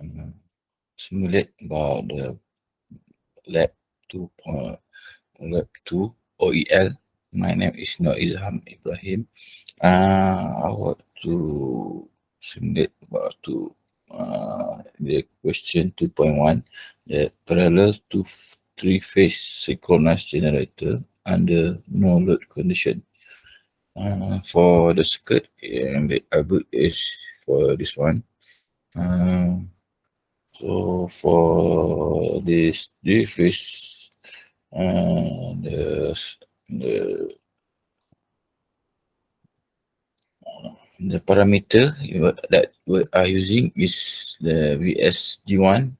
um, simulate about the lab 2. Lab 2 OEL. My name is Noizham Ibrahim. I want to simulate about the question 2.1, the parallel to three-phase synchronous generator under no load condition. For the circuit, and the output is for this one. Um, so for this three-phase, the the parameter that we are using is the VSG1.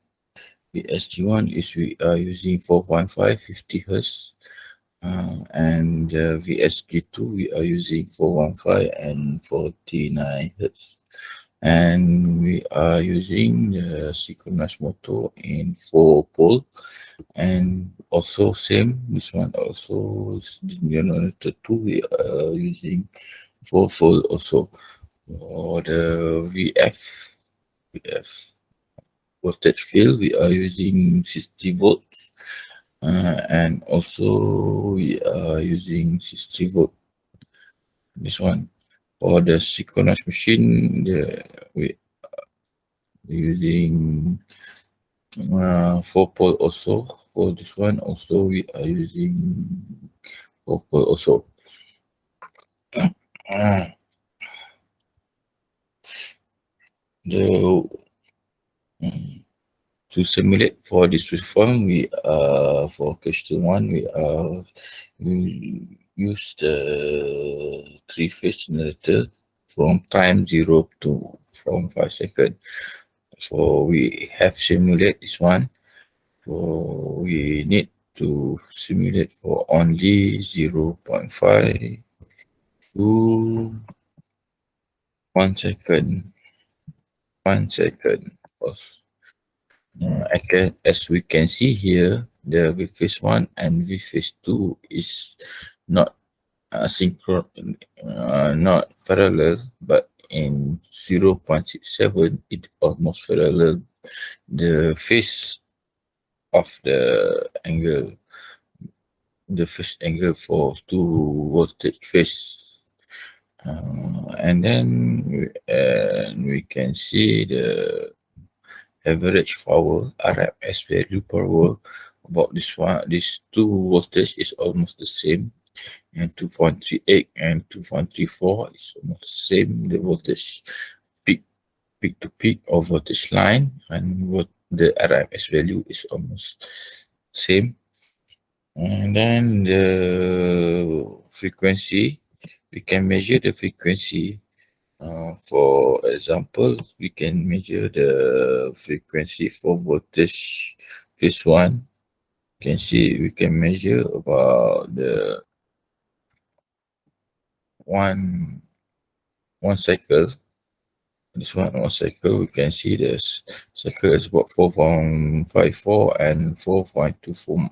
VSG1 is we are using 4.5 50 Hz, and VSG2 we are using 415 and 49 Hz. And we are using the synchronous motor in 4 pole, and also same this one also generator 2 we are using 4 pole also. For the VF voltage field, we are using 60 volts, and also we are using 60 volt. This one for the synchronous machine, we are using 4 pole also. For this one also we are using 4 pole also. Uh, the To simulate for this reform, for question one, we use the three-phase generator from time 0 to from 5 seconds. So we have simulate this one. So we need to simulate for only 0.5 to 1 second. 1 second. As we can see here, the V phase 1 and V phase 2 is not not parallel, but in 0.67 it almost parallel the phase of the phase angle for two voltage phase. And then we can see the average power RMS value power about this two voltage is almost the same, and 2.38 and 2.34 is almost the same. The voltage peak to peak of voltage line, and what the RMS value is almost same. And then the frequency, we can measure the frequency. For example, we can measure the frequency for voltage phase 1. We can measure about the one cycle. This one cycle, we can see this cycle is about 4.54 and 4.24.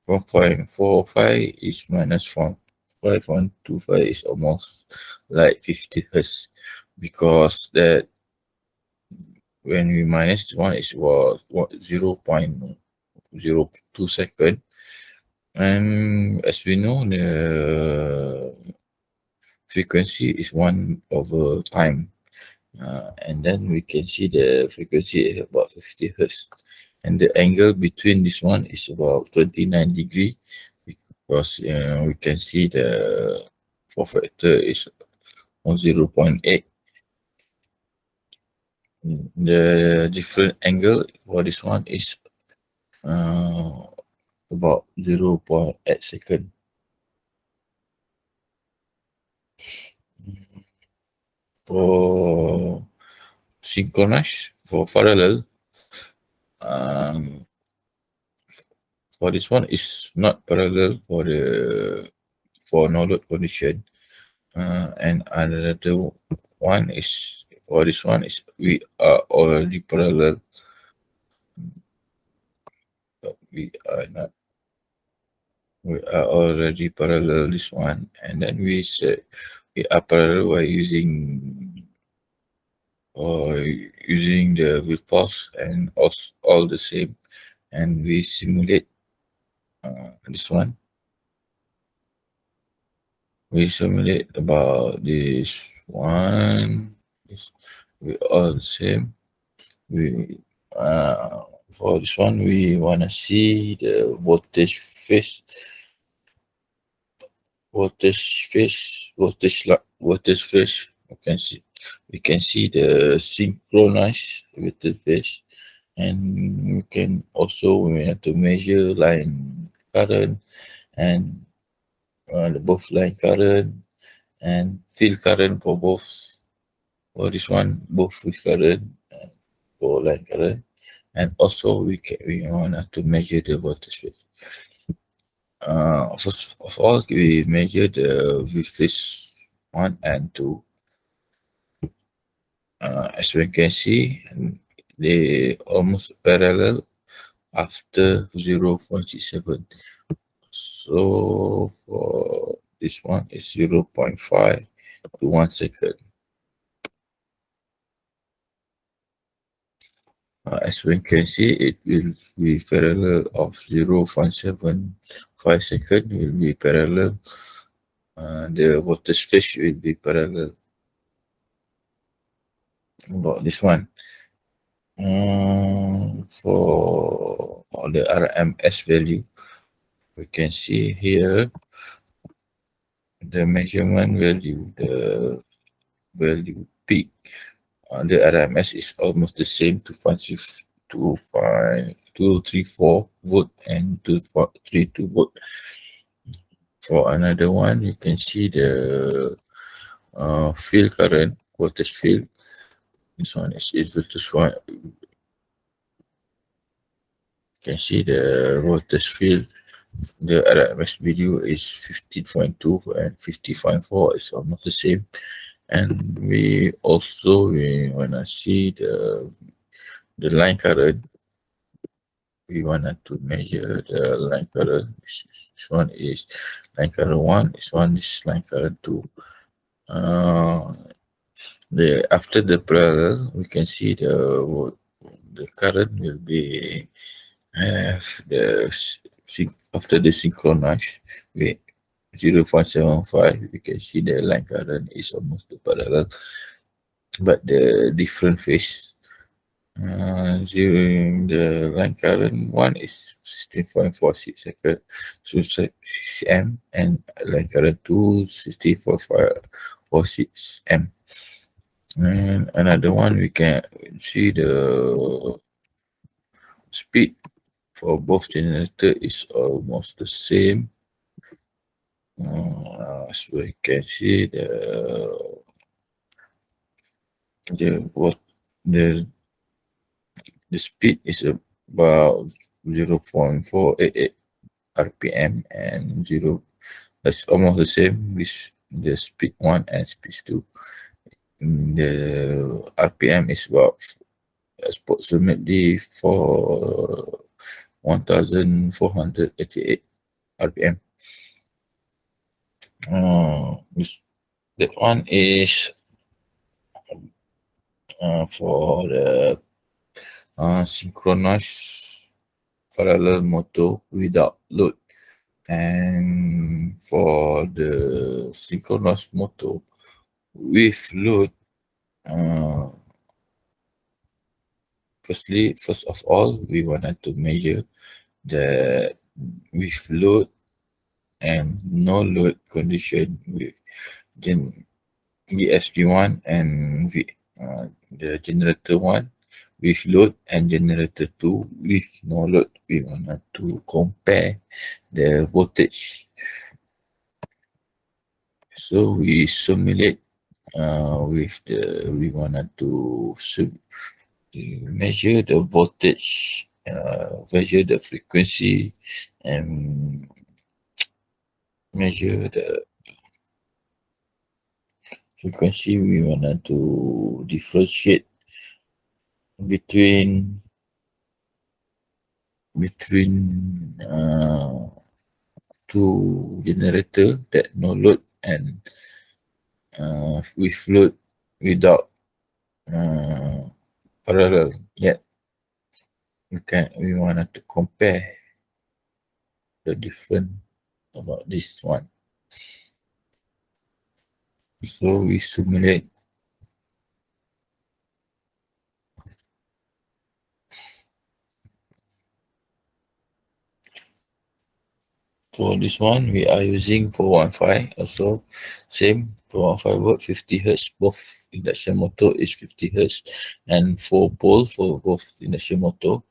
4.45 is minus 5.25 is almost like 50 Hz, because that when we minus one is what 0.02 second. And as we know, the frequency is 1 over time. And then we can see the frequency is about 50 Hz. And the angle between this one is about 29 degree, because we can see the form factor is on 0.8. The different angle for this one is about 0.8 second. For synchronize, for parallel, for this one is not parallel for no load condition, and another one is for this one is we are already parallel. We are not. We are already parallel this one, and then we say we are parallel by using using the with pulse and all the same, and we simulate this one. We simulate about this one. This, we all the same. We for this one we wanna see the voltage phase. We can see the synchronize with the phase, and we can also we have to measure line current and the both line current and field current for both. For this one, both field current and for line current, and also we want to measure the voltage phase. First of all, we measure the with phase one and two. As we can see, they almost parallel after 0.67. So for this one is 0.5 to 1 second. As we can see, it will be parallel of 0.75 second will be parallel. The voltage phase will be parallel. About this one. For the RMS value, we can see here the measurement value, the value peak. The RMS is almost the same, 234 volt and 232 volt. For another one, you can see the field current, voltage field. This one is equal to you can see the voltage field. The RMS value is 15.2 and 50.4 is almost the same. And we wanna see the line current. We wanted to measure the line current. This one is line current 1. This one is line current 2. After the parallel, we can see the current will be after the synchronize with 0.75. We can see the line current is almost parallel, but the different phase. During the line current one is 16.46 second, so 6 m, and line current 2 16.46 m. And another one we can see the speed for both generator is almost the same. As we can see the speed is about 0.488 RPM, and that's almost the same with the speed 1 and speed 2. The RPM is about approximately for 1488 RPM. That one is for the synchronous parallel motor without load. And for the synchronous motor with load, first of all, we wanted to measure the with load and no load condition with VSG1 and the generator 1 with load and generator 2 with no load. We wanted to compare the voltage. So we simulate we wanted to measure the voltage, measure the frequency, and measure the frequency. We wanted to differentiate between two generator that no load and with load without uh, parallel. Yet we wanted to compare the different about this one. So we simulate for this one. We are using 415 also same 415 volt 50 hertz. Both induction motor is 50 hertz and 4 pole for both induction motor.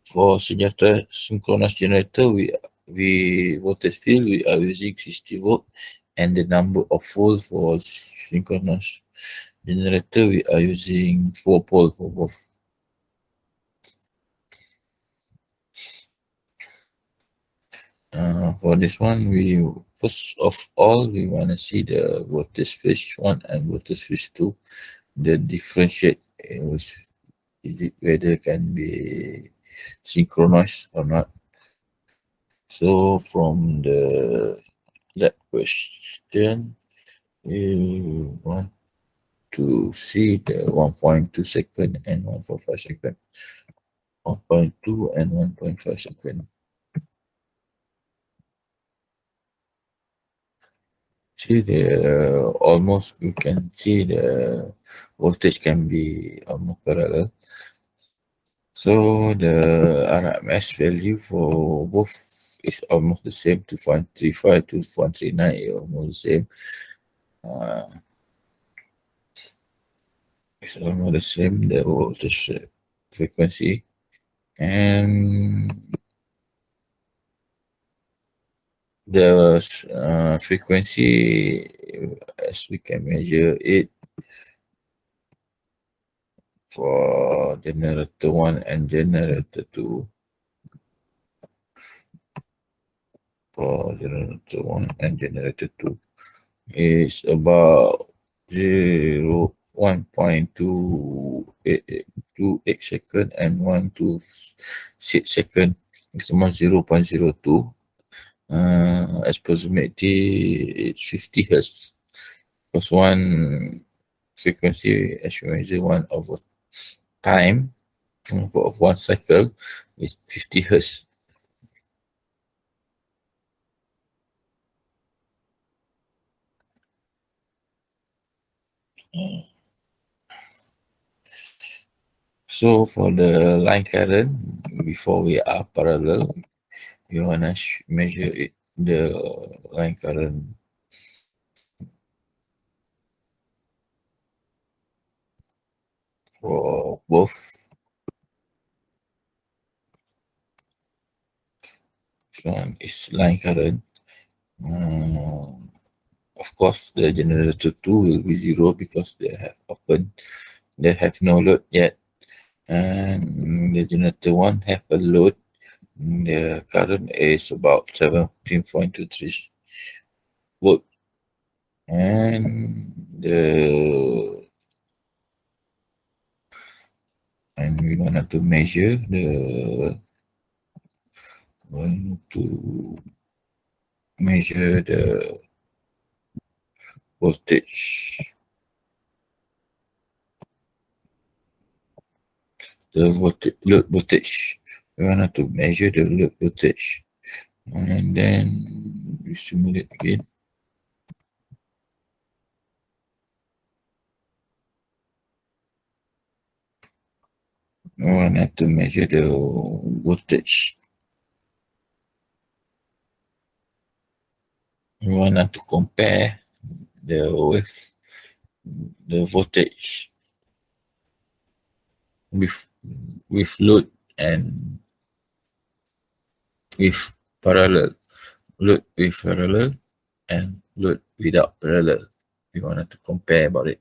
For synchronous generator, we voltage field we are using 60 volt, and the number of volt for synchronous generator we are using 4 pole for both. For this one, we first of all we want to see the voltage phase one and voltage phase two, the differentiate whether can be synchronized or not. So from that question, we want to see the 1.2 second and 1.5 second. 1.2 and 1.5 second. See the almost you can see the voltage can be almost parallel. So the RMS value for both is almost the same, 2.35 to 1.39, almost the same. Uh, it's almost the same, the voltage frequency. And the frequency, as we can measure it for generator 1 and generator 2. For generator 1 and generator 2 is about 1.288 second and 126 second. It's about 0.02. Approximately it's 50 hertz. Plus one frequency as you measure one over time of one cycle is 50 hertz. So for the line current, before we are parallel, you wanna measure it, the line current for both. This one is line current. Of course, the generator 2 will be 0 because they have no load yet. And the generator 1 have a load. The current is about 17.23 volt. And we wanted to measure going to measure the voltage, load voltage. We wanted to measure the load voltage, and then we simulate again. We wanted to measure the voltage. We wanted to compare the voltage with load and with parallel, load with parallel and load without parallel. We wanted to compare about it.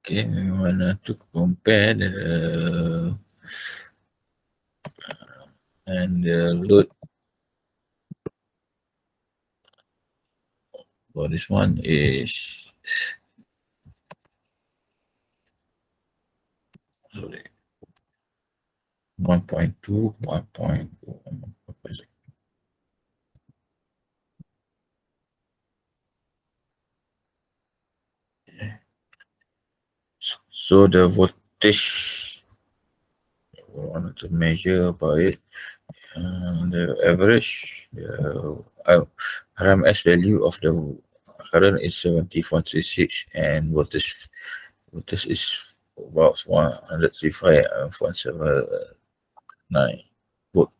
Okay, we wanted to compare the And the load for this one is, sorry, 1.2, 1.2. So the voltage we wanted to measure about it, the average, RMS value of the current is 70.36, and voltage is about 135.79 volt.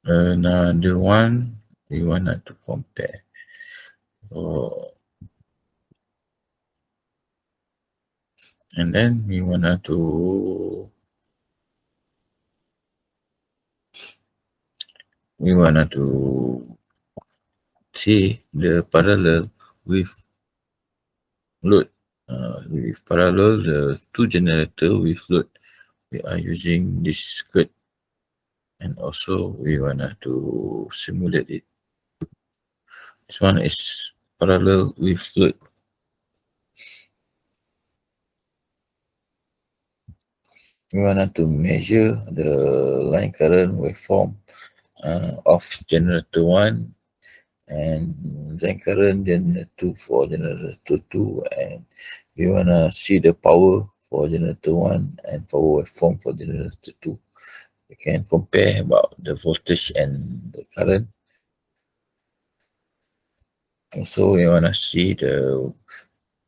Another one we wanted to compare. So, and then we wanted to see the parallel with load. With parallel the two generator with load, we are using this circuit, and also we wanted to simulate it. This one is parallel with load. We wanted to measure the line current waveform of generator 1 and line current generator 2 for generator 2, and we wanna see the power for generator 1 and power waveform for generator 2. We can compare about the voltage and the current. Also, we wanna see the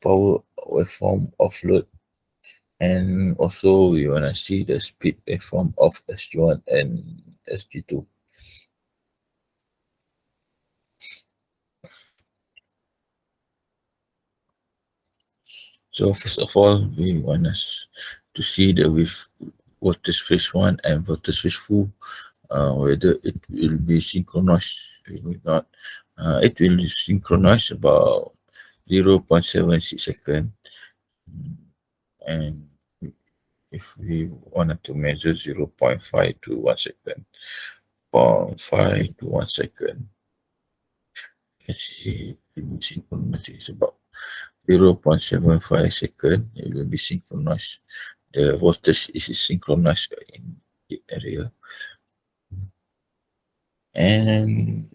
power waveform of load, and also we wanna see the speed waveform of SG1 and SG2. So first of all, we want us to see the voltage phase 1 and voltage phase 2, whether it will be synchronized. It will not. It will synchronize about 0.76 second, and if we wanted to measure 0.5 to 1 second, 0.5 to 1 second, you can see it will synchronize is about 0.75 second. It will be synchronized. The voltage is synchronized in the area, and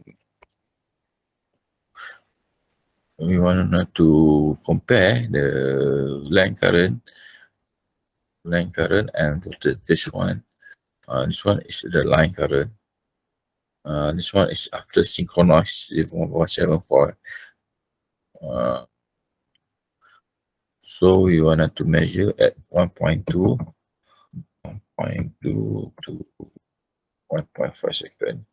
we want to compare the line current and voltage. This one is the line current. This one is after synchronized 1.75. So we wanted to measure at 1.2, 1.2 to 1.5 second.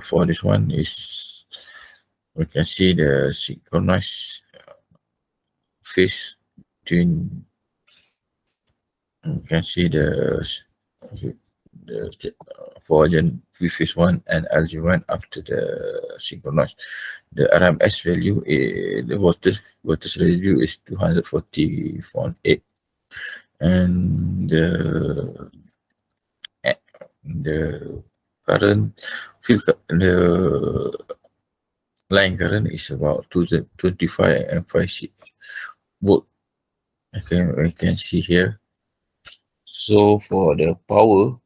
For this one is, we can see the synchronized phase between, you can see the for gen phase 1 and LG1 after the synchronized. The RMS value, the voltage value is 240.8, and the current the line current is about 25 and 56 volt. We can see here. So for the power,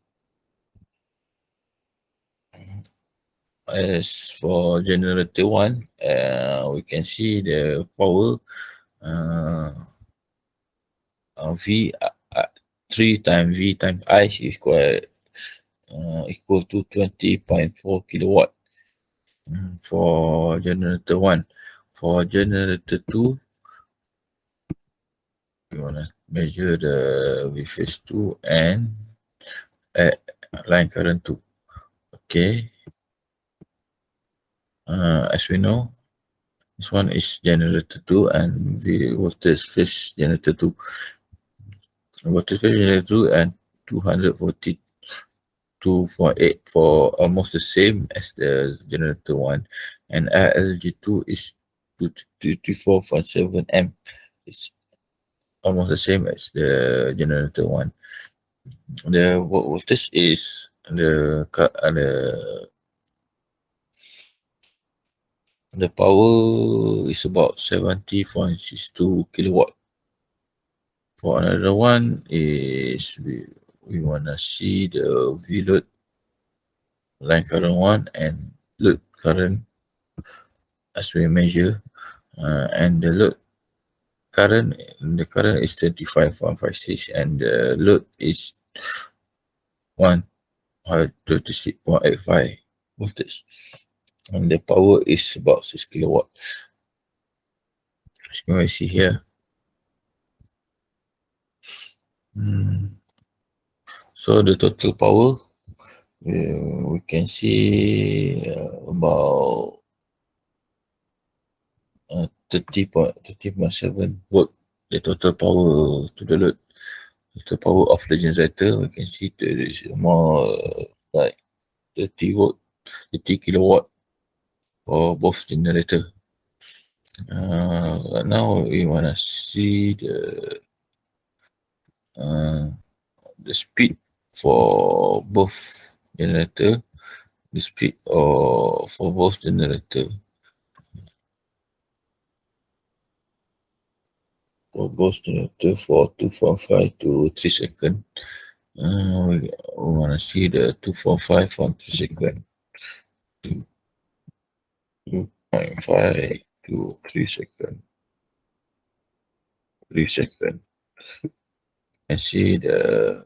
as for generator 1, we can see the power V 3 times V times I is equal to 20.4 kilowatt for generator 1. For generator 2, we want to measure the V phase 2 and line current 2. Okay. As we know, this one is generator 2 and the voltage phase generator 2. Voltage phase generator 2 and 242.8 for almost the same as the generator 1, and LG2 is 24.7 amp. It's almost the same as the generator one. The voltage is the power is about 70.62 kilowatt. For another one is we wanna see the V load line current one and load current as we measure, and the current is 25.56 and the load is 136.85 voltage and the power is about 6 kilowatt. As you can see here. So the total power, we can see about 30.7 volt. The total power to the load. The power of the generator, we can see there is more like 30 volt, 30 kilowatt for both generator. Now we wanna see the speed for both generator, the speed for both generator. For both generator for 2.5 to 3 seconds. We wanna see the 2.5 for 3 seconds. 2.5 to 3 seconds. 3 seconds. And see the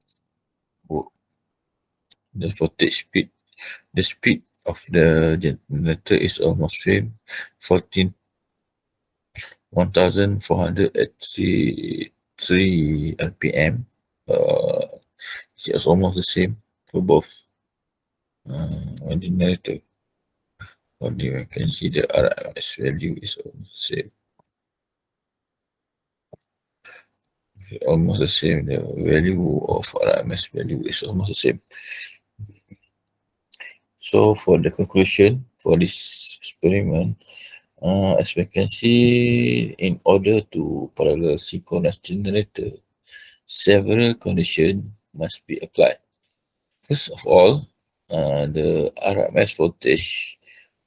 voltage speed. The speed of the generator is almost same, 1400 at 3 RPM. It's almost the same for both generator. Or you can see the RMS value is almost the same. Almost the same. The value of RMS value is almost the same. So for the conclusion for this experiment, as we can see, in order to parallel synchronize generator, several conditions must be applied. First of all, the RMS voltage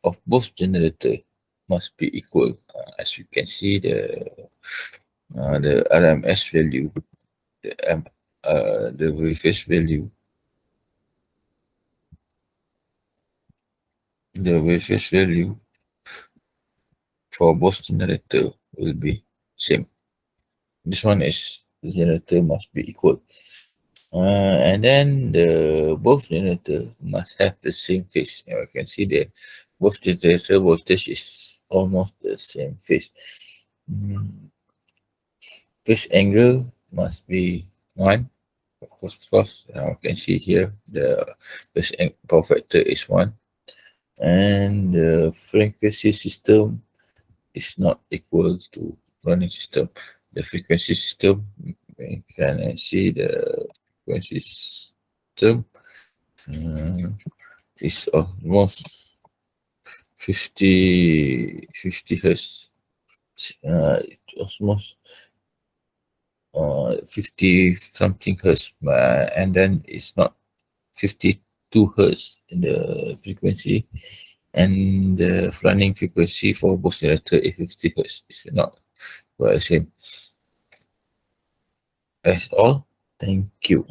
of both generator must be equal. As you can see, the RMS value, the voltage value, the voltage value for both generator will be same. This one is the generator must be equal. And then the both generator must have the same phase. You can see the both generator voltage is almost the same phase. Phase angle must be 1. Of course, you can see here the phase power factor is 1. And the frequency system is not equal to running system. The frequency system, we can see the frequency system is almost 50 hertz. It's almost 50 something hertz, and then it's not 52 hertz in the frequency, and the running frequency for both generator is 50 hertz. It's not quite the same. That's all. Thank you.